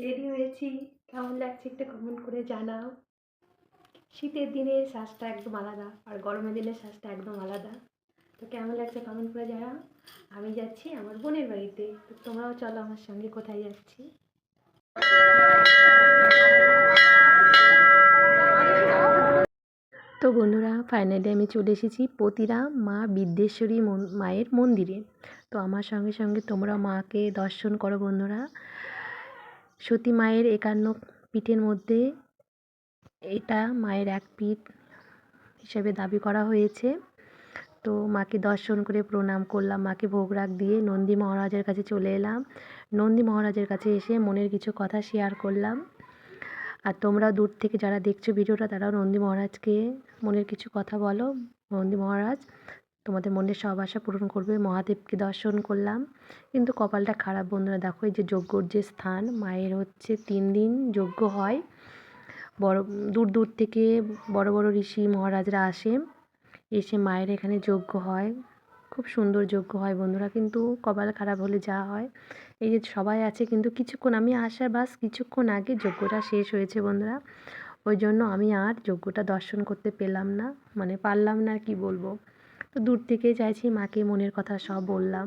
Ready হয়েছি, কেমন লাগছে একটু কমেন্ট করে জানাও। শীতের দিনের সাজটা একদম আলাদা আর গরমের দিনের সাজটা একদম আলাদা। তো কেমন লাগছে কমেন্ট করে জানাও। আমি যাচ্ছি আমার বোনের বাড়িতে, তো তোমরাও চলো আমার সঙ্গে। কোথায় যাচ্ছি? তো বন্ধুরা, ফাইনালি আমি চলে এসেছি প্রতিরা মা বিদ্যেশ্বরী মায়ের মন্দিরে। তো আমার সঙ্গে সঙ্গে তোমরা মাকে দর্শন করো বন্ধুরা। সতী মায়ের 51 পীঠের মধ্যে এটা মায়ের এক পীঠ হিসেবে দাবি করা হয়েছে। তো মাকে দর্শন করে প্রণাম করলাম, মাকে ভোগ রাখ দিয়ে নন্দী মহারাজের কাছে চলে এলাম। নন্দী মহারাজের কাছে এসে মনের কিছু কথা শেয়ার করলাম। আর তোমরা দূর থেকে যারা দেখছো ভিডিওটা, তারাও নন্দী মহারাজকে মনের কিছু কথা বলো। নন্দী মহারাজ তোমাদের মনের সব আশা পূরণ করবে। মহাদেবকে দর্শন করলাম, কিন্তু কপালটা খারাপ বন্ধুরা। দেখো, এই যে যজ্ঞর যে স্থান, মায়ের হচ্ছে 3 দিন যজ্ঞ হয়। বড় দূর দূর থেকে বড় বড় ঋষি মহারাজরা আসে, এসে মায়ের এখানে যজ্ঞ হয়। খুব সুন্দর যজ্ঞ হয় বন্ধুরা, কিন্তু কপাল খারাপ হলে যা হয়। এই যে সবাই আছে, কিন্তু কিছুক্ষণ আমি আসার কিছুক্ষণ আগে যজ্ঞটা শেষ হয়েছে বন্ধুরা। ওই জন্য আমি আর যজ্ঞটা দর্শন করতে পেলাম না, মানে পারলাম না, কি বলবো। তো দূর থেকে চাইছি মাকে মনের কথা সব বললাম।